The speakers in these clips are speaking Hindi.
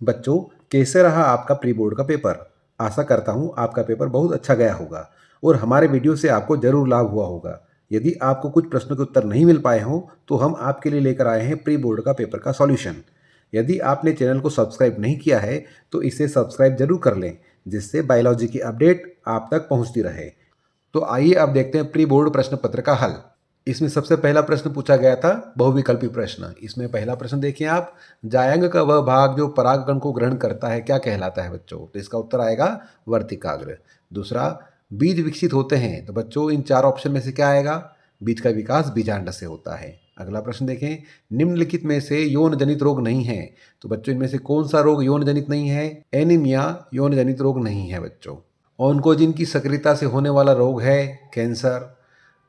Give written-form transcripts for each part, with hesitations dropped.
बच्चों, कैसे रहा आपका प्री बोर्ड का पेपर? आशा करता हूँ आपका पेपर बहुत अच्छा गया होगा और हमारे वीडियो से आपको ज़रूर लाभ हुआ होगा। यदि आपको कुछ प्रश्नों के उत्तर नहीं मिल पाए हों तो हम आपके लिए लेकर आए हैं प्री बोर्ड का पेपर का सॉल्यूशन। यदि आपने चैनल को सब्सक्राइब नहीं किया है तो इसे सब्सक्राइब जरूर कर लें, जिससे बायोलॉजी की अपडेट आप तक पहुँचती रहे। तो आइए अब देखते हैं प्री बोर्ड प्रश्न पत्र का हल। इसमें सबसे पहला प्रश्न पूछा गया था बहुविकल्पी प्रश्न। इसमें पहला प्रश्न देखिए आप, जायंग का वह भाग जो परागकण को ग्रहण करता है क्या कहलाता है बच्चों? तो इसका उत्तर आएगा वर्तिकाग्र। दूसरा, बीज विकसित होते हैं, तो बच्चों इन चार ऑप्शन में से क्या आएगा? बीज का विकास बीजांड से होता है। अगला प्रश्न देखें, निम्नलिखित में से यौन जनित रोग नहीं है, तो बच्चों इनमें से कौन सा रोग यौन जनित नहीं है? एनीमिया यौन जनित रोग नहीं है बच्चों। ऑन्कोजिन की सक्रियता से होने वाला रोग है कैंसर।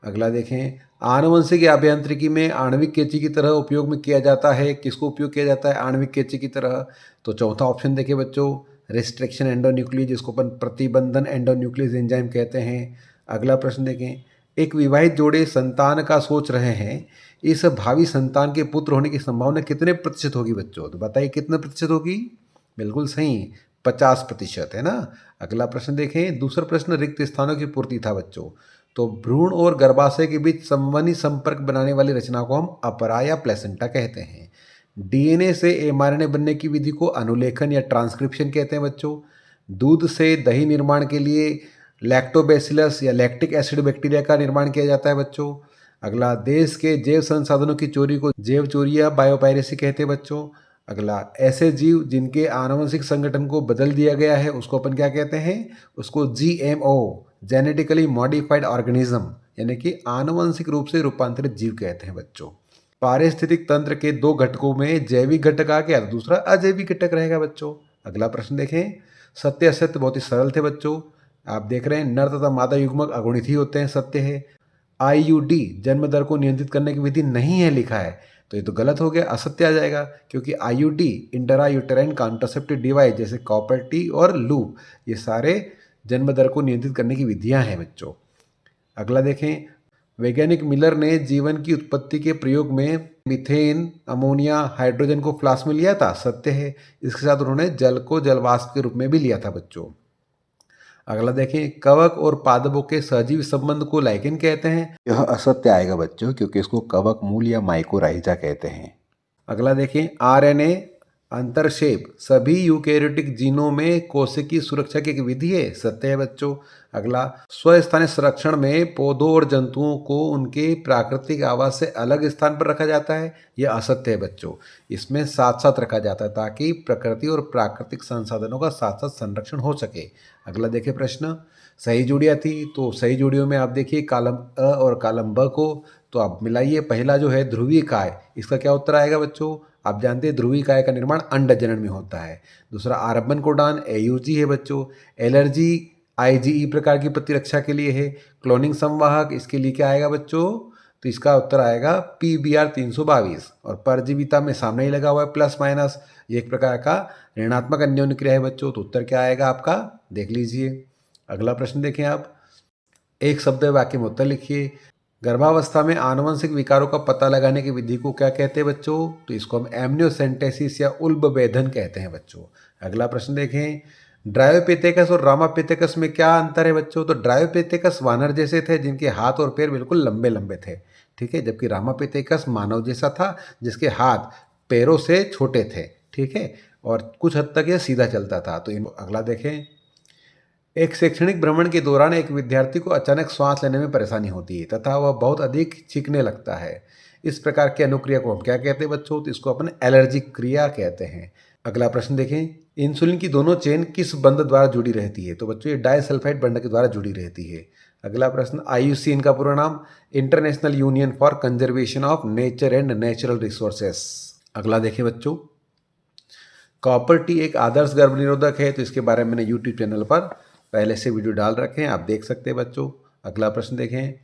अगला देखें, आनुवंशिक अभियांत्रिकी में आणविक कैंची की तरह उपयोग में किया जाता है, किसको उपयोग किया जाता है आणविक कैंची की तरह? तो चौथा ऑप्शन देखिए बच्चों, रिस्ट्रिक्शन एंडोन्यूक्लियस, जिसको अपन प्रतिबंधन एंडोन्यूक्लियस एंजाइम कहते हैं। अगला प्रश्न देखें, एक विवाहित जोड़े संतान का सोच रहे हैं, इस भावी संतान के पुत्र होने की संभावना कितने प्रतिशत होगी बच्चों? तो बताइए कितने प्रतिशत होगी? बिल्कुल सही, 50% है ना। अगला प्रश्न देखें, दूसरा प्रश्न रिक्त स्थानों की पूर्ति था बच्चों। तो भ्रूण और गर्भाशय के बीच संवहनी संपर्क बनाने वाली रचना को हम अपरा या प्लेसेंटा कहते हैं। डीएनए से एमआरएनए बनने की विधि को अनुलेखन या ट्रांसक्रिप्शन कहते हैं बच्चों। दूध से दही निर्माण के लिए लैक्टोबैसिलस या लैक्टिक एसिड बैक्टीरिया का निर्माण किया जाता है बच्चों। अगला, देश के जैव संसाधनों की चोरी को जैव चोरी या बायोपायरेसी कहते हैं बच्चों। अगला, ऐसे जीव जिनके आनुवंशिक संगठन को बदल दिया गया है उसको अपन क्या कहते हैं? उसको जीएमओ, जेनेटिकली मॉडिफाइड ऑर्गेनिज्म, यानी कि आनुवंशिक रूप से रूपांतरित जीव कहते हैं बच्चों। पारिस्थितिक तंत्र के दो घटकों में जैविक घटक आ गया, दूसरा अजैविक घटक रहेगा बच्चों। अगला प्रश्न देखें, सत्य असत्य बहुत ही सरल थे बच्चों। आप देख रहे हैं नर तथा मादा युग्मक अगुणित ही होते हैं, सत्य है। आईयूडी जन्म दर को नियंत्रित करने की विधि नहीं है लिखा है, तो ये तो गलत हो गया, असत्य आ जाएगा, क्योंकि IUD intra uterine contraceptive device जैसे कॉपर टी और लूप, ये सारे जन्म दर को नियंत्रित करने की विधियां हैं बच्चों। अगला देखें, वैज्ञानिक मिलर ने जीवन की उत्पत्ति के प्रयोग में मीथेन, अमोनिया, हाइड्रोजन को फ्लास्क में लिया था, सत्य है। इसके साथ उन्होंने जल को जलवाष्प के रूप में भी लिया था बच्चों। अगला देखें, कवक और पादपों के सहजीवी संबंध को लाइकेन कहते हैं, यह असत्य आएगा बच्चों, क्योंकि इसको कवक मूल या माइकोराइजा कहते हैं। अगला देखें, आरएनए अंतरक्षेप सभी यूकेरियोटिक जीनों में कोशिकीय सुरक्षा की एक विधि है, सत्य है बच्चों। अगला, स्वस्थानीय संरक्षण में पौधों और जंतुओं को उनके प्राकृतिक आवास से अलग स्थान पर रखा जाता है, यह असत्य है बच्चों। इसमें साथ साथ रखा जाता है ताकि प्रकृति और प्राकृतिक संसाधनों का साथ साथ संरक्षण हो सके। अगला देखिए प्रश्न, सही जोड़ियाँ थी, तो सही जोड़ियों में आप देखिए कॉलम अ और कॉलम ब को, तो आप मिलाइए। पहला जो है ध्रुवीय काय, इसका क्या उत्तर आएगा बच्चों? आप जानते हैं ध्रुवीय काय का निर्माण अंड जनन में होता है। दूसरा, आरबन कोडान एयूजी है बच्चों। एलर्जी आईजीई प्रकार की प्रतिरक्षा के लिए है। क्लोनिंग संवाहक, इसके लिए क्या आएगा बच्चों? तो इसका उत्तर आएगा PBR 322। और परजीविता में सामने ही लगा हुआ है प्लस माइनस, ये एक प्रकार का ऋणात्मक अन्योन्य क्रिया है बच्चों, तो उत्तर क्या आएगा आपका? देख लीजिए। अगला प्रश्न देखें आप, एक शब्द वाक्य में उत्तर लिखिए। गर्भावस्था में आनुवंशिक विकारों का पता लगाने की विधि को क्या कहते हैं बच्चों? तो इसको हम एमनियोसेंटेसिस या उल्बवेधन कहते हैं बच्चों। अगला प्रश्न देखें, ड्रायोपिथेकस और रामापिथेकस में क्या अंतर है बच्चों? तो ड्रायोपिथेकस वानर जैसे थे जिनके हाथ और पैर बिल्कुल लंबे लंबे थे, ठीक है, जबकि रामापिथेकस मानव जैसा था जिसके हाथ पैरों से छोटे थे, ठीक है, और कुछ हद तक यह सीधा चलता था। तो अगला देखें, एक शैक्षणिक भ्रमण के दौरान एक विद्यार्थी को अचानक श्वास लेने में परेशानी होती है तथा वह बहुत अधिक चीखने लगता है। इस प्रकार की अनुक्रिया को हम क्या कहते हैं बच्चों? तो इसको अपन एलर्जिक क्रिया कहते हैं। अगला प्रश्न देखें, इंसुलिन की दोनों चेन किस बंध द्वारा जुड़ी रहती है? तो बच्चों ये डाइसल्फाइड बंध के द्वारा जुड़ी रहती है। अगला प्रश्न, IUCN का पूरा नाम international union for conservation of nature and natural resources. अगला देखें बच्चों, कॉपर टी एक आदर्श गर्भ निरोधक है, तो इसके बारे में मैंने यूट्यूब चैनल पर पहले से वीडियो डाल रखे हैं, आप देख सकते हैं बच्चों। अगला प्रश्न देखें,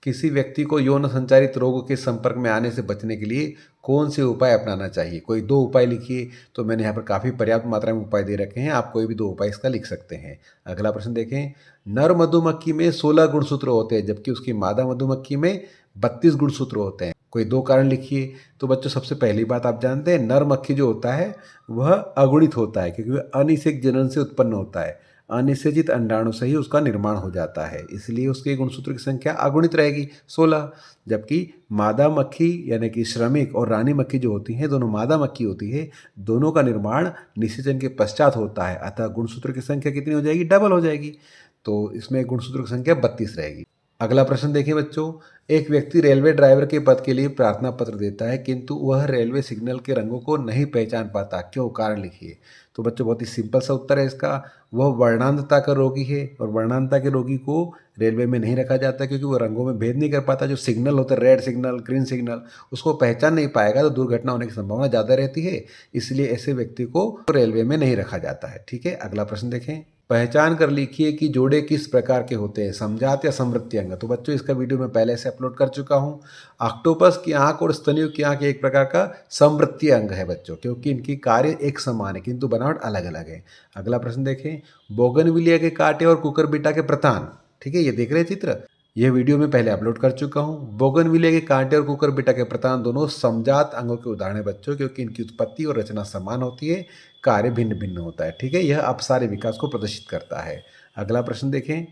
किसी व्यक्ति को यौन संचारित रोगों के संपर्क में आने से बचने के लिए कौन से उपाय अपनाना चाहिए? कोई दो उपाय लिखिए। तो मैंने यहाँ पर काफ़ी पर्याप्त मात्रा में उपाय दे रखे हैं, आप कोई भी दो उपाय इसका लिख सकते हैं। अगला प्रश्न देखें, नर मधुमक्खी में 16 गुणसूत्र होते हैं जबकि उसकी मादा मधुमक्खी में 32 गुणसूत्र होते हैं। कोई 2 कारण लिखिए। तो बच्चों सबसे पहली बात आप जानते हैं नर मक्खी जो होता है वह अगुणित होता है क्योंकि वह अनिषेक जनन से उत्पन्न होता है। अनिषेचित अंडाणु से ही उसका निर्माण हो जाता है, इसलिए उसके गुणसूत्र की संख्या अगुणित रहेगी 16। जबकि मादा मक्खी यानी कि श्रमिक और रानी मक्खी जो होती हैं, दोनों मादा मक्खी होती है, दोनों का निर्माण निषेचन के पश्चात होता है, अतः गुणसूत्र की संख्या कितनी हो जाएगी? डबल हो जाएगी। तो इसमें गुणसूत्र की संख्या 32 रहेगी। अगला प्रश्न देखिए बच्चों, एक व्यक्ति रेलवे ड्राइवर के पद के लिए प्रार्थना पत्र देता है किंतु वह रेलवे सिग्नल के रंगों को नहीं पहचान पाता, क्यों? कारण लिखिए। तो बच्चों बहुत ही सिंपल सा उत्तर है इसका, वह वर्णांधता का रोगी है और वर्णांधता के रोगी को रेलवे में नहीं रखा जाता क्योंकि वो रंगों में भेद नहीं कर पाता। जो सिग्नल होता है, रेड सिग्नल, ग्रीन सिग्नल, उसको पहचान नहीं पाएगा तो दुर्घटना होने की संभावना ज़्यादा रहती है, इसलिए ऐसे व्यक्ति को रेलवे में नहीं रखा जाता है। ठीक है, अगला प्रश्न देखें। पहचान कर लिखिए कि जोड़े किस प्रकार के होते हैं, समजात या समवृत्ति अंग। तो बच्चों इसका वीडियो मैं पहले से अपलोड कर चुका हूँ। ऑक्टोपस की आंख और स्तनियों की आंख एक प्रकार का समवृत्तीय अंग है बच्चों, क्योंकि इनकी कार्य एक समान है किंतु बनावट अलग अलग है। अगला प्रश्न देखें। बोगनविलिया के कांटे और कुकुरबिटा के प्रतान, ठीक है, ये देख रहे हैं चित्र, यह वीडियो में पहले अपलोड कर चुका हूँ। बोगनविलिया के कांटे और कुकुरबिटा के प्रतान दोनों समजात अंगों के उदाहरण है बच्चों, क्योंकि इनकी उत्पत्ति और रचना समान होती है, कार्य भिन्न भिन्न होता है। ठीक है, यह अपसारी विकास को प्रदर्शित करता है। अगला प्रश्न देखें।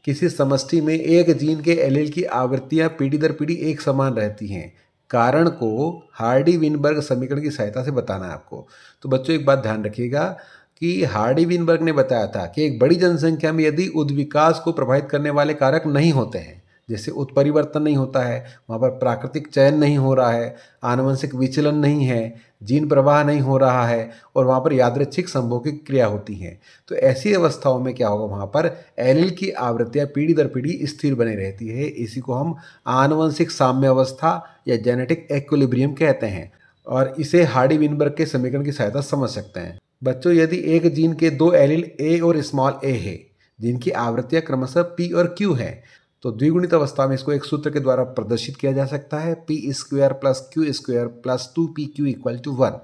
किसी समष्टि में एक जीन के एलील की आवृत्तियां पीढ़ी दर पीढ़ी एक समान रहती हैं, कारण को हार्डी-विनबर्ग समीकरण की सहायता से बताना है आपको। तो बच्चों एक बात ध्यान रखिएगा कि हार्डी-विनबर्ग ने बताया था कि एक बड़ी जनसंख्या में यदि उद्विकास को प्रभावित करने वाले कारक नहीं होते हैं, जैसे उत्परिवर्तन नहीं होता है, वहाँ पर प्राकृतिक चयन नहीं हो रहा है, आनुवंशिक विचलन नहीं है, जीन प्रवाह नहीं हो रहा है और वहाँ पर यादृच्छिक संभोगिक क्रिया होती हैं, तो ऐसी अवस्थाओं में क्या होगा, वहाँ पर एलील की आवृत्तियाँ पीढ़ी दर पीढ़ी स्थिर बनी रहती है। इसी को हम आनुवंशिक साम्यावस्था या जेनेटिक एक्विलिब्रियम कहते हैं और इसे हार्डी-विनबर्ग के समीकरण की सहायता से समझ सकते हैं। बच्चों यदि एक जीन के 2 एलील ए और स्मॉल ए है, जिनकी आवृत्तियाँ क्रमशः पी और क्यू है, तो द्विगुणित अवस्था में इसको एक सूत्र के द्वारा प्रदर्शित किया जा सकता है, P square plus Q square plus 2pq equal to 1।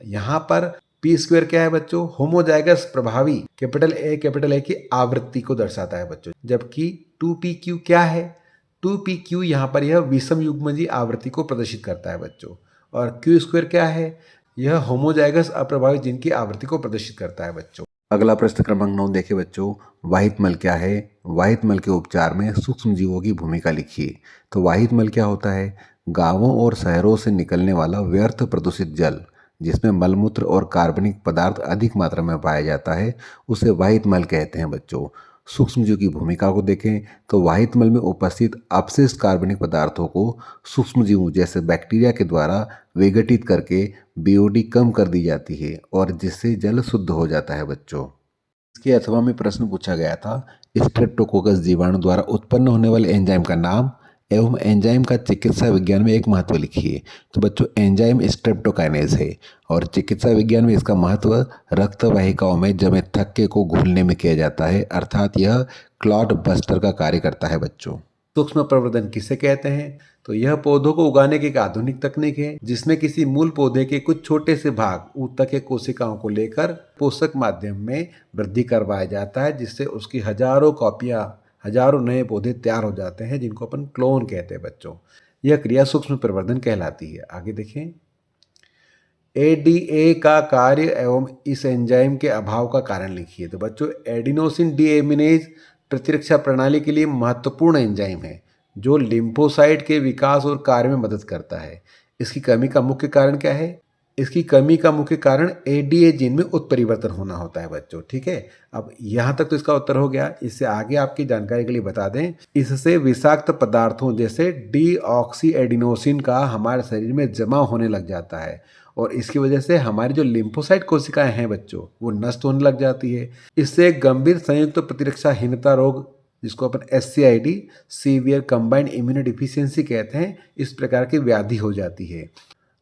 यहाँ पर पी स्क्वायर क्या है बच्चों? होमोजाइगस प्रभावी कैपिटल ए की आवृत्ति को दर्शाता है बच्चों, जबकि 2pq क्या है? 2pq यहाँ पर यह विषम युग्मजीय आवृत्ति को प्रदर्शित करता है बच्चों। और क्यू स्क्वायर क्या है? यह होमोजाइगस अप्रभावित जीन की आवृत्ति को प्रदर्शित करता है बच्चों। अगला प्रश्न क्रमांक 9 देखिए बच्चों, वाहित मल क्या है? वाहित मल के उपचार में सूक्ष्म जीवों की भूमिका लिखिए। तो वाहित मल क्या होता है? गांवों और शहरों से निकलने वाला व्यर्थ प्रदूषित जल जिसमें मलमूत्र और कार्बनिक पदार्थ अधिक मात्रा में पाया जाता है, उसे वाहित मल कहते हैं बच्चों। सूक्ष्म जीव की भूमिका को देखें तो वाहित मल में उपस्थित अपशिष्ट कार्बनिक पदार्थों को सूक्ष्म जीवों जैसे बैक्टीरिया के द्वारा विघटित करके बीओडी कम कर दी जाती है और जिससे जल शुद्ध हो जाता है बच्चों। इसके अथवा में प्रश्न पूछा गया था, स्ट्रेप्टोकोकस जीवाणु द्वारा उत्पन्न होने वाले एंजाइम का नाम एवं एंजाइम का चिकित्सा विज्ञान में एक महत्व लिखिए। तो बच्चों एंजाइम स्ट्रेप्टोकाइनेज है और चिकित्सा विज्ञान में इसका महत्व रक्त वाहिकाओं में जमे थक्के को घुलने में किया जाता है, अर्थात यह क्लॉट बस्टर का कार्य करता है बच्चों। सूक्ष्म प्रवर्धन किसे कहते हैं? तो यह पौधों को उगाने की एक आधुनिक तकनीक है जिसमें किसी मूल पौधे के कुछ छोटे से भाग ऊतक के कोशिकाओं को लेकर पोषक माध्यम में वृद्धि करवाया जाता है, जिससे उसकी हजारों कॉपियां, हजारों नए पौधे तैयार हो जाते हैं, जिनको अपन क्लोन कहते हैं बच्चों। यह क्रिया सूक्ष्म प्रवर्धन कहलाती है। आगे देखें। एडीए का कार्य एवं इस एंजाइम के अभाव का कारण लिखिए। तो बच्चों एडिनोसिन डीएमिनेज प्रतिरक्षा प्रणाली के लिए महत्वपूर्ण एंजाइम है जो लिम्फोसाइट के विकास और कार्य में मदद करता है। इसकी कमी का मुख्य कारण क्या है? इसकी कमी का मुख्य कारण एडीए जीन में उत्परिवर्तन होना होता है बच्चों। ठीक है, अब यहाँ तक तो इसका उत्तर हो गया। इससे आगे आपकी जानकारी के लिए बता दें, इससे विषाक्त पदार्थों जैसे डीऑक्सी एडिनोसिन का हमारे शरीर में जमा होने लग जाता है और इसकी वजह से हमारी जो लिम्फोसाइट कोशिकाएं हैं बच्चों वो नष्ट होने लग जाती है। इससे गंभीर संयुक्त प्रतिरक्षाहीनता रोग, जिसको अपन SCID severe combined immuno deficiency कहते हैं, इस प्रकार की व्याधि हो जाती है।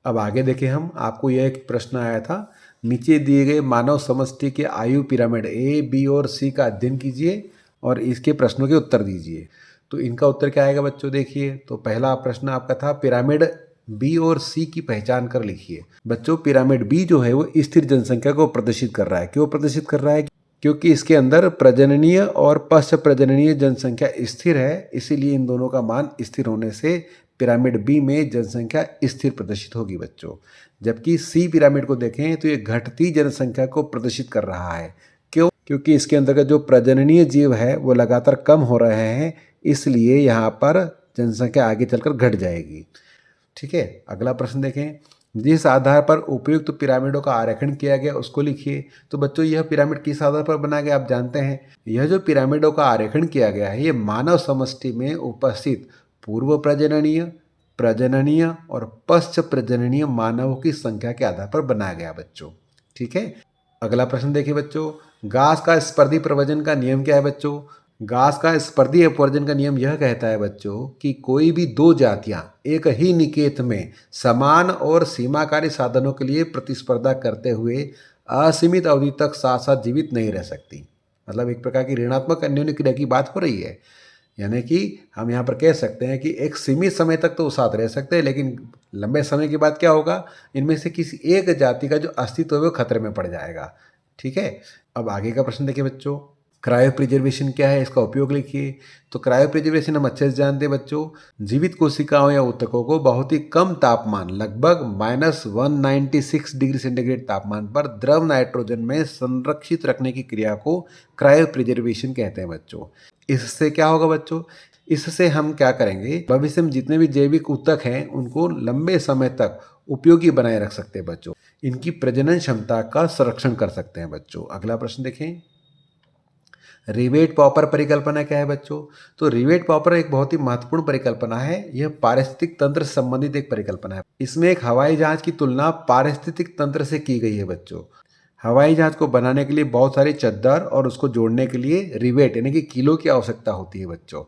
अब आगे देखें हम, आपको यह एक प्रश्न आया था, नीचे दिए गए मानव समष्टि के आयु पिरामिड A, B और C का अध्ययन कीजिए और इसके प्रश्नों के उत्तर दीजिए। तो इनका उत्तर क्या आएगा बच्चों? देखिए, तो पहला प्रश्न आपका था पिरामिड B और C की पहचान कर लिखिए। बच्चों पिरामिड B जो है वो स्थिर जनसंख्या को प्रदर्शित कर रहा है। क्यों प्रदर्शित कर रहा है? क्योंकि इसके अंदर प्रजननीय और पश्च प्रजननीय जनसंख्या स्थिर है, इसीलिए इन दोनों का मान स्थिर होने से पिरामिड बी में जनसंख्या स्थिर प्रदर्शित होगी बच्चों। जबकि सी पिरामिड को देखें तो ये घटती जनसंख्या को प्रदर्शित कर रहा है। क्यों? क्योंकि इसके अंतर्गत जो प्रजननीय जीव है वो लगातार कम हो रहे हैं, इसलिए यहाँ पर जनसंख्या आगे चलकर घट जाएगी। ठीक है, अगला प्रश्न देखें। जिस आधार पर उपयुक्त पिरामिडों का आरेखन किया गया उसको लिखिए। तो बच्चों यह पिरामिड किस आधार पर बनाया गया आप जानते हैं। यह जो पिरामिडों का आरेखन किया गया है ये मानव समष्टि में उपस्थित पूर्व प्रजननीय, प्रजननीय और पश्च प्रजननीय मानवों की संख्या के आधार पर बनाया गया बच्चों। ठीक है, अगला प्रश्न देखिए बच्चों। घास का स्पर्धी प्रव्रजन का नियम क्या है बच्चों। घास का स्पर्धी अपवर्जन का नियम यह कहता है बच्चों कि कोई भी दो जातियां एक ही निकेत में समान और सीमाकारी साधनों के लिए प्रतिस्पर्धा करते हुए असीमित अवधि तक साथ साथ जीवित नहीं रह सकती। मतलब एक प्रकार की ऋणात्मक अन्योन्य क्रिया की बात हो रही है। यानी कि हम यहाँ पर कह सकते हैं कि एक सीमित समय तक तो वो साथ रह सकते हैं, लेकिन लंबे समय के बाद क्या होगा, इनमें से किसी एक जाति का जो अस्तित्व है वो खतरे में पड़ जाएगा। ठीक है, अब आगे का प्रश्न देखिए बच्चों। क्रायो प्रिजर्वेशन क्या है, इसका उपयोग लिखिए। तो क्रायो प्रिजर्वेशन हम अच्छे से जानते हैं बच्चों। जीवित कोशिकाओं या ऊतकों को बहुत ही कम तापमान, लगभग -196 डिग्री सेंटीग्रेड तापमान पर द्रव नाइट्रोजन में संरक्षित रखने की क्रिया को क्रायो प्रिजर्वेशन कहते हैं बच्चों। इससे क्या होगा बच्चों, इससे हम क्या करेंगे, भविष्य में जितने भी जैविक ऊतक हैं उनको लंबे समय तक उपयोगी बनाए रख सकते हैं बच्चों। इनकी प्रजनन क्षमता का संरक्षण कर सकते हैं बच्चों। अगला प्रश्न देखें। रिवेट पॉपर परिकल्पना क्या है बच्चों। तो रिवेट पॉपर एक बहुत ही महत्वपूर्ण परिकल्पना है। यह पारिस्थितिक तंत्र से संबंधित एक परिकल्पना है। इसमें एक हवाई जहाज की तुलना पारिस्थितिक तंत्र से की गई है बच्चों। हवाई जहाज को बनाने के लिए बहुत सारी चद्दर और उसको जोड़ने के लिए रिवेट यानी कि कीलों की आवश्यकता होती है बच्चों,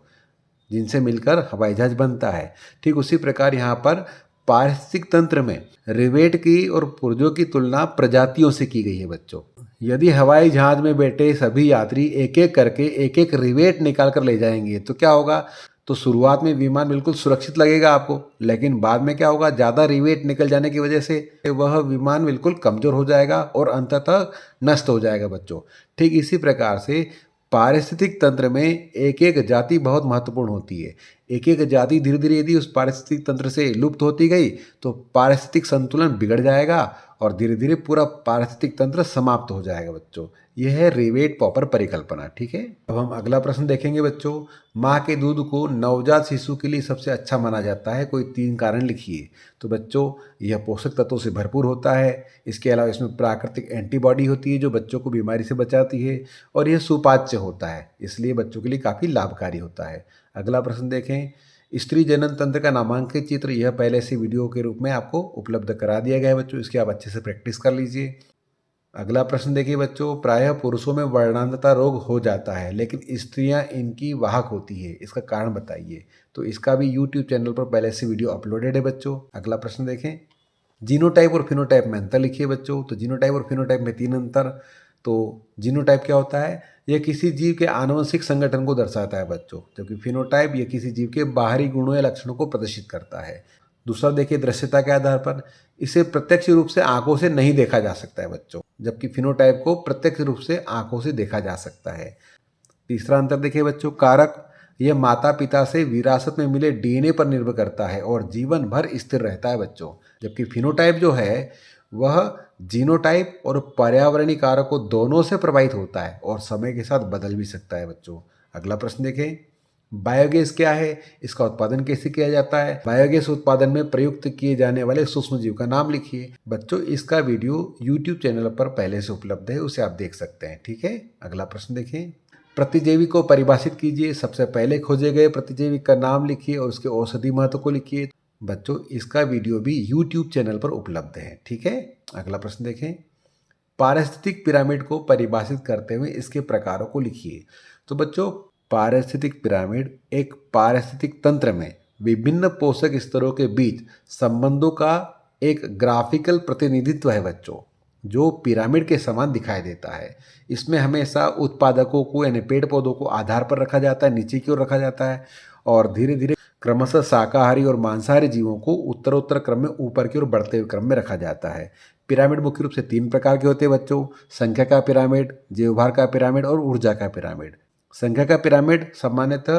जिनसे मिलकर हवाई जहाज बनता है। ठीक उसी प्रकार यहाँ पर पारिस्थितिक तंत्र में रिवेट की और पुर्जों की तुलना प्रजातियों से की गई है बच्चों। यदि हवाई जहाज में बैठे सभी यात्री एक एक करके एक एक रिवेट निकाल कर ले जाएंगे तो क्या होगा, तो शुरुआत में विमान बिल्कुल सुरक्षित लगेगा आपको, लेकिन बाद में क्या होगा, ज़्यादा रिवेट निकल जाने की वजह से वह विमान बिल्कुल कमज़ोर हो जाएगा और अंततः नष्ट हो जाएगा बच्चों। ठीक इसी प्रकार से पारिस्थितिक तंत्र में एक एक जाति बहुत महत्वपूर्ण होती है। एक एक जाति धीरे धीरे यदि उस पारिस्थितिक तंत्र से लुप्त होती गई तो पारिस्थितिक संतुलन बिगड़ जाएगा और धीरे धीरे पूरा पारिस्थितिक तंत्र समाप्त हो जाएगा बच्चों। यह है रिवेट पॉपर परिकल्पना। ठीक है, अब हम अगला प्रश्न देखेंगे बच्चों। माँ के दूध को नवजात शिशु के लिए सबसे अच्छा माना जाता है, कोई 3 कारण लिखिए। तो बच्चों यह पोषक तत्वों से भरपूर होता है, इसके अलावा इसमें प्राकृतिक एंटीबॉडी होती है जो बच्चों को बीमारी से बचाती है, और यह सुपाच्य होता है, इसलिए बच्चों के लिए काफ़ी लाभकारी होता है। अगला प्रश्न देखें। स्त्री जनन तंत्र का नामांकित चित्र, यह पहले से वीडियो के रूप में आपको उपलब्ध करा दिया गया है बच्चों, इसकी आप अच्छे से प्रैक्टिस कर लीजिए। अगला प्रश्न देखिए बच्चों। प्रायः पुरुषों में वर्णांधता रोग हो जाता है लेकिन स्त्रियां इनकी वाहक होती है, इसका कारण बताइए। तो इसका भी यूट्यूब चैनल पर पहले से वीडियो अपलोडेड है बच्चों। अगला प्रश्न देखें। जीनोटाइप और फिनोटाइप में अंतर लिखिए बच्चों। तो जीनोटाइप और फिनोटाइप में 3 अंतर। तो जीनोटाइप क्या होता है, यह किसी जीव के आनुवंशिक संगठन को दर्शाता है बच्चों, जबकि फिनोटाइप यह किसी जीव के बाहरी गुणों या लक्षणों को प्रदर्शित करता है। दूसरा देखिए, दृश्यता के आधार पर इसे प्रत्यक्ष रूप से आंखों से नहीं देखा जा सकता है बच्चों, जबकि फिनोटाइप को प्रत्यक्ष रूप से आंखों से देखा जा सकता है। तीसरा अंतर देखिए बच्चों, कारक, यह माता पिता से विरासत में मिले डीएनए पर निर्भर करता है और जीवन भर स्थिर रहता है बच्चों, जबकि फिनोटाइप जो है वह जीनोटाइप और पर्यावरणीय कारकों दोनों से प्रभावित होता है और समय के साथ बदल भी सकता है बच्चों। अगला प्रश्न देखें। बायोगैस क्या है, इसका उत्पादन कैसे किया जाता है। बायोगैस उत्पादन में प्रयुक्त किए जाने वाले सूक्ष्म जीव का नाम लिखिए। बच्चों इसका वीडियो यूट्यूब चैनल पर पहले से उपलब्ध है, उसे आप देख सकते हैं। ठीक है, अगला प्रश्न देखें। प्रतिजैवी को परिभाषित कीजिए। सबसे पहले खोजे गए प्रतिजैवी का नाम लिखिए और उसके औषधि महत्व को लिखिए। बच्चों इसका वीडियो भी यूट्यूब चैनल पर उपलब्ध है। ठीक है, अगला प्रश्न देखें। पारिस्थितिक पिरामिड को परिभाषित करते हुए इसके प्रकारों को लिखिए। तो बच्चों पारिस्थितिक पिरामिड एक पारिस्थितिक तंत्र में विभिन्न पोषक स्तरों के बीच संबंधों का एक ग्राफिकल प्रतिनिधित्व है बच्चों, जो पिरामिड के समान दिखाई देता है। इसमें हमेशा उत्पादकों को यानी पेड़ पौधों को आधार पर रखा जाता है, नीचे की ओर रखा जाता है, और धीरे धीरे क्रमशः शाकाहारी और मांसाहारी जीवों को उत्तरोत्तर क्रम में ऊपर की ओर बढ़ते हुए क्रम में रखा जाता है। पिरामिड मुख्य रूप से 3 प्रकार के होते हैं बच्चों, संख्या का पिरामिड, जीवभार का पिरामिड और ऊर्जा का पिरामिड। संख्या का पिरामिड सामान्यतः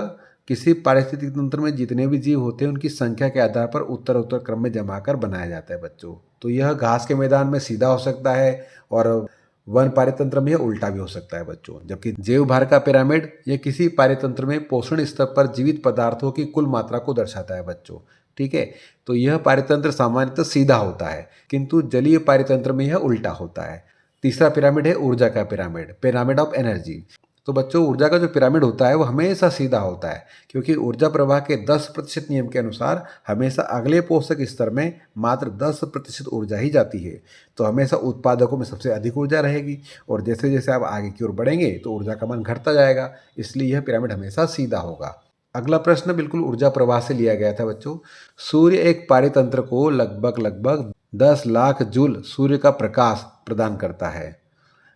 किसी पारिस्थितिक तंत्र में जितने भी जीव होते हैं उनकी संख्या के आधार पर उत्तर क्रम में जमा कर बनाया जाता है बच्चों। तो यह घास के मैदान में सीधा हो सकता है और वन पारितंत्र में यह उल्टा भी हो सकता है बच्चों। जबकि जैव भार का पिरामिड यह किसी पारितंत्र में पोषण स्तर पर जीवित पदार्थों की कुल मात्रा को दर्शाता है बच्चों। ठीक है, तो यह पारितंत्र सामान्यतः सीधा होता है, किंतु जलीय पारितंत्र में यह उल्टा होता है। तीसरा पिरामिड है ऊर्जा का पिरामिड, पिरामिड ऑफ एनर्जी। तो बच्चों, ऊर्जा का जो पिरामिड होता है वो हमेशा सीधा होता है, क्योंकि ऊर्जा प्रवाह के 10% नियम के अनुसार हमेशा अगले पोषक स्तर में मात्र 10% ऊर्जा ही जाती है। तो हमेशा उत्पादकों में सबसे अधिक ऊर्जा रहेगी, और जैसे जैसे आप आगे की ओर बढ़ेंगे तो ऊर्जा का मान घटता जाएगा, इसलिए यह पिरामिड हमेशा सीधा होगा। अगला प्रश्न बिल्कुल ऊर्जा प्रवाह से लिया गया था बच्चों। सूर्य एक पारितंत्र को लगभग 10 लाख जूल सूर्य का प्रकाश प्रदान करता है,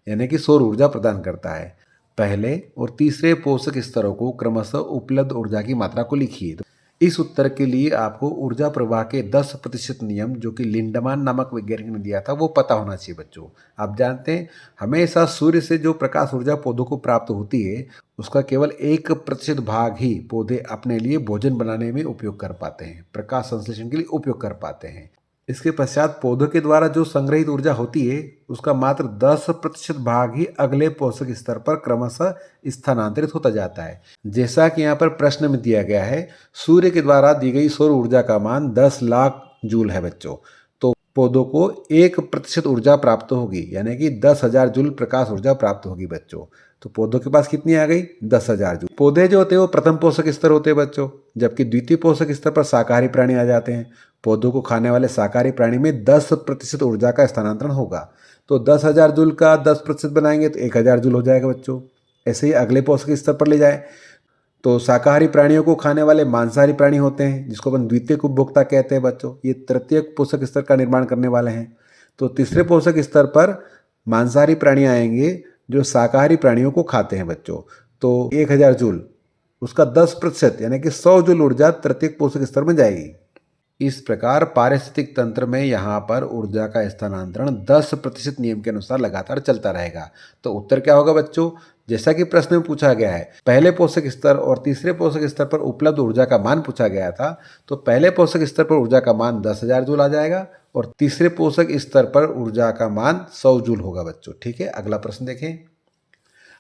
यानी कि सौर ऊर्जा प्रदान करता है। पहले और तीसरे पोषक स्तरों को क्रमशः उपलब्ध ऊर्जा की मात्रा को लिखिए। तो इस उत्तर के लिए आपको ऊर्जा प्रवाह के 10% नियम, जो कि लिंडमान नामक वैज्ञानिक ने दिया था, वो पता होना चाहिए बच्चों। आप जानते हैं, हमेशा सूर्य से जो प्रकाश ऊर्जा पौधों को प्राप्त होती है उसका केवल 1% भाग ही पौधे अपने लिए भोजन बनाने में उपयोग कर पाते हैं, प्रकाश संश्लेषण के लिए उपयोग कर पाते हैं। इसके पश्चात पौधों के द्वारा जो संग्रहित ऊर्जा होती है उसका मात्र 10% भाग ही अगले पोषक स्तर पर क्रमशः स्थानांतरित होता जाता है। जैसा कि यहाँ पर प्रश्न में दिया गया है, सूर्य के द्वारा दी गई सौर ऊर्जा का मान 10 लाख जूल है बच्चों। तो पौधों को 1% ऊर्जा प्राप्त होगी, यानी कि 10,000 जूल प्रकाश ऊर्जा प्राप्त होगी बच्चों। तो पौधों के पास कितनी आ गई? 10,000 जूल। पौधे जो होते हैं वो प्रथम पोषक स्तर होते हैं बच्चों, जबकि द्वितीय पोषक स्तर पर शाकाहारी प्राणी आ जाते हैं। पौधों को खाने वाले शाकाहारी प्राणी में 10% ऊर्जा का स्थानांतरण होगा। तो 10,000 जूल का 10% बनाएंगे तो 1,000 जूल हो जाएगा बच्चों। ऐसे ही अगले पोषक स्तर पर ले जाए तो शाकाहारी प्राणियों को खाने वाले मांसाहारी प्राणी होते हैं, जिसको अपन द्वितीयक उपभोक्ता कहते हैं बच्चों। ये तृतीय पोषक स्तर का निर्माण करने वाले हैं। तो तीसरे पोषक स्तर पर मांसाहारी प्राणी आएंगे जो शाकाहारी प्राणियों को खाते हैं बच्चों। तो 1,000 जूल, उसका 10% यानी कि 100 जूल ऊर्जा तृतीयक पोषक स्तर में जाएगी। इस प्रकार पारिस्थितिक तंत्र में यहाँ पर ऊर्जा का स्थानांतरण 10% नियम के अनुसार लगातार चलता रहेगा। तो उत्तर क्या होगा बच्चों? जैसा कि प्रश्न में पूछा गया है, पहले पोषक स्तर और तीसरे पोषक स्तर पर उपलब्ध ऊर्जा का मान पूछा गया था, तो पहले पोषक स्तर पर ऊर्जा का मान 10,000 जूल आ जाएगा और तीसरे पोषक स्तर पर ऊर्जा का मान 100 जूल होगा बच्चों। ठीक है, अगला प्रश्न देखें।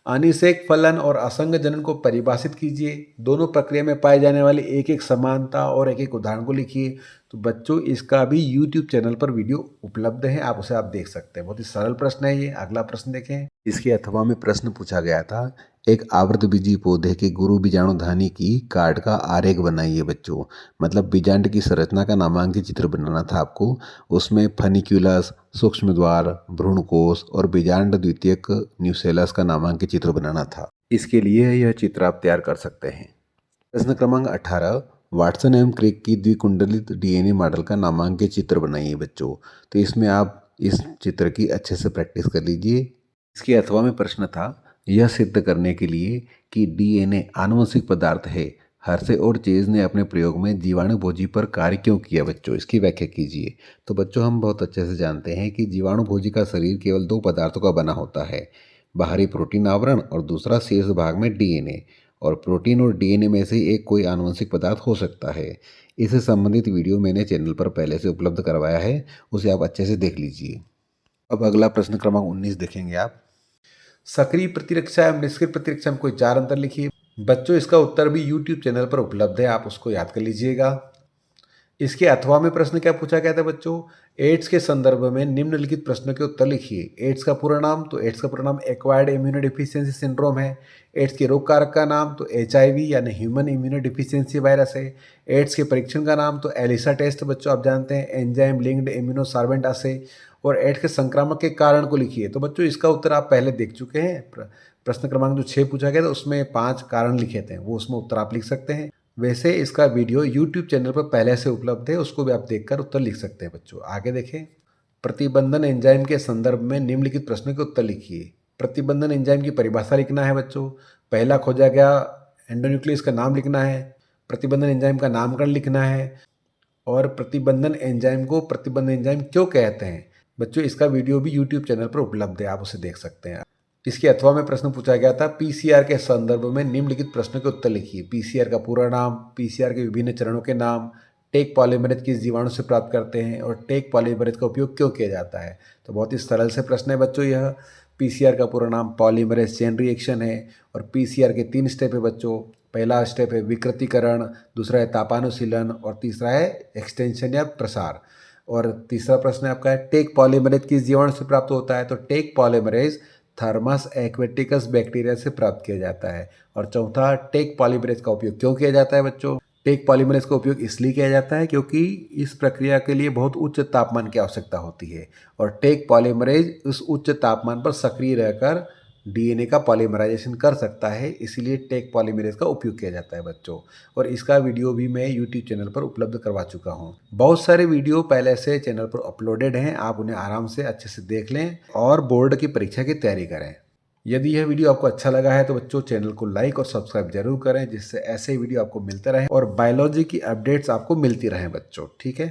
अनिषेक फलन और असंग जनन को परिभाषित कीजिए। दोनों प्रक्रिया में पाए जाने वाली एक एक समानता और एक एक उदाहरण को लिखिए। तो बच्चों, इसका भी YouTube चैनल पर वीडियो उपलब्ध है, आप उसे देख सकते हैं। बहुत ही सरल प्रश्न है ये। अगला प्रश्न देखें। इसके अथवा में प्रश्न पूछा गया था, एक आवृतबीजी पौधे के गुरु बीजाणुधानी की कार्ड का आरेख बनाइए बच्चों। मतलब बीजांड की संरचना का नामांकित चित्र बनाना था आपको। उसमें फनिक्यूलस, सूक्ष्म द्वार, भ्रूणकोश और बीजांड द्वितीयक न्यूसेलस का नामांकित चित्र बनाना था। इसके लिए यह चित्र आप तैयार कर सकते हैं। प्रश्न क्रमांक 18, वाटसन एवं क्रिक की द्विकुंडलित DNA मॉडल का नामांकित चित्र बनाइए बच्चों। तो इसमें आप इस चित्र की अच्छे से प्रैक्टिस कर लीजिए। इसके अथवा में प्रश्न था, यह सिद्ध करने के लिए कि DNA आनुवंशिक पदार्थ है, हर्शे और चेज ने अपने प्रयोग में जीवाणु भोजी पर कार्य क्यों किया बच्चों? इसकी व्याख्या कीजिए। तो बच्चों, हम बहुत अच्छे से जानते हैं कि जीवाणु भोजी का शरीर केवल 2 पदार्थों का बना होता है, बाहरी प्रोटीन आवरण और दूसरा शीर्ष भाग में DNA। और प्रोटीन और DNA में से एक कोई आनुवंशिक पदार्थ हो सकता है। इससे संबंधित वीडियो मैंने चैनल पर पहले से उपलब्ध करवाया है, उसे आप अच्छे से देख लीजिए। अब अगला प्रश्न क्रमांक 19 देखेंगे आप। सक्रिय प्रतिरक्षा एवं निष्क्रिय प्रतिरक्षा में कोई 4 अंतर लिखिए। बच्चों, इसका उत्तर भी YouTube चैनल पर उपलब्ध है, आप उसको याद कर लीजिएगा। इसके अथवा में प्रश्न क्या पूछा गया था बच्चों? एड्स के संदर्भ में निम्नलिखित प्रश्नों के उत्तर लिखिए। एड्स का पूरा नाम, तो एड्स का पूरा नाम एक्वायर्ड इम्यूनोडेफिशिएंसी सिंड्रोम है। एड्स के रोग कारक का नाम तो HIV यानी ह्यूमन इम्यूनोडेफिशिएंसी वायरस है। एड्स के परीक्षण का नाम तो एलिसा टेस्ट बच्चों, आप जानते हैं, एंजाइम लिंक्ड इम्यूनोसार्वेंट असे। और एड्स के संक्रामक के कारण को लिखिए। तो बच्चों, इसका उत्तर आप पहले देख चुके हैं। प्रश्न क्रमांक जो 6 पूछा गया था उसमें 5 कारण लिखे थे, वो उसमें उत्तर आप लिख सकते हैं। वैसे इसका वीडियो YouTube चैनल पर पहले से उपलब्ध है, उसको भी आप देखकर उत्तर लिख सकते हैं बच्चों। आगे देखें। प्रतिबंधन एंजाइम के संदर्भ में निम्नलिखित प्रश्नों के उत्तर लिखिए। प्रतिबंधन एंजाइम की परिभाषा लिखना है बच्चों। पहला खोजा गया एंडोन्यूक्लियस का नाम लिखना है। प्रतिबंधन एंजाइम का नामकरण लिखना है और प्रतिबंधन एंजाइम को प्रतिबंधन एंजाइम क्यों कहते हैं। बच्चों, इसका वीडियो भी YouTube चैनल पर उपलब्ध है, आप उसे देख सकते हैं। इसके अथवा में प्रश्न पूछा गया था, पीसीआर के संदर्भ में निम्नलिखित प्रश्नों के उत्तर लिखिए। पीसीआर का पूरा नाम, पीसीआर के विभिन्न चरणों के नाम, टेक पॉलीमरेज किस जीवाणु से प्राप्त करते हैं और टेक पॉलीमरेज का उपयोग क्यों किया जाता है। तो बहुत ही सरल से प्रश्न है बच्चों यह। पीसीआर का पूरा नाम पॉलीमरेज चेन रिएक्शन है और पीसीआर के 3 स्टेप है बच्चों। पहला स्टेप है विकृतीकरण, दूसरा है तापानुशीलन और तीसरा है एक्सटेंशन या प्रसार। और तीसरा प्रश्न आपका है, टेक पॉलीमरेज किस जीवाणु से प्राप्त होता है। तो Taq polymerase Thermus aquaticus bacteria से प्राप्त किया जाता है। और चौथा, टेक पॉलीमरेज का उपयोग क्यों किया जाता है बच्चों। टेक पॉलीमरेज का उपयोग इसलिए किया जाता है क्योंकि इस प्रक्रिया के लिए बहुत उच्च तापमान की आवश्यकता होती है और टेक पॉलीमरेज उस उच्च तापमान पर सक्रिय रहकर डीएनए का पॉलीमराइजेशन कर सकता है, इसीलिए टेक पॉलीमरेज का उपयोग किया जाता है बच्चों। और इसका वीडियो भी मैं यूट्यूब चैनल पर उपलब्ध करवा चुका हूँ। बहुत सारे वीडियो पहले से चैनल पर अपलोडेड हैं, आप उन्हें आराम से अच्छे से देख लें और बोर्ड की परीक्षा की तैयारी करें। यदि यह वीडियो आपको अच्छा लगा है तो बच्चों चैनल को लाइक और सब्सक्राइब जरूर करें, जिससे ऐसे वीडियो आपको मिलते रहें और बायोलॉजी की अपडेट्स आपको मिलती रहें बच्चों। ठीक है।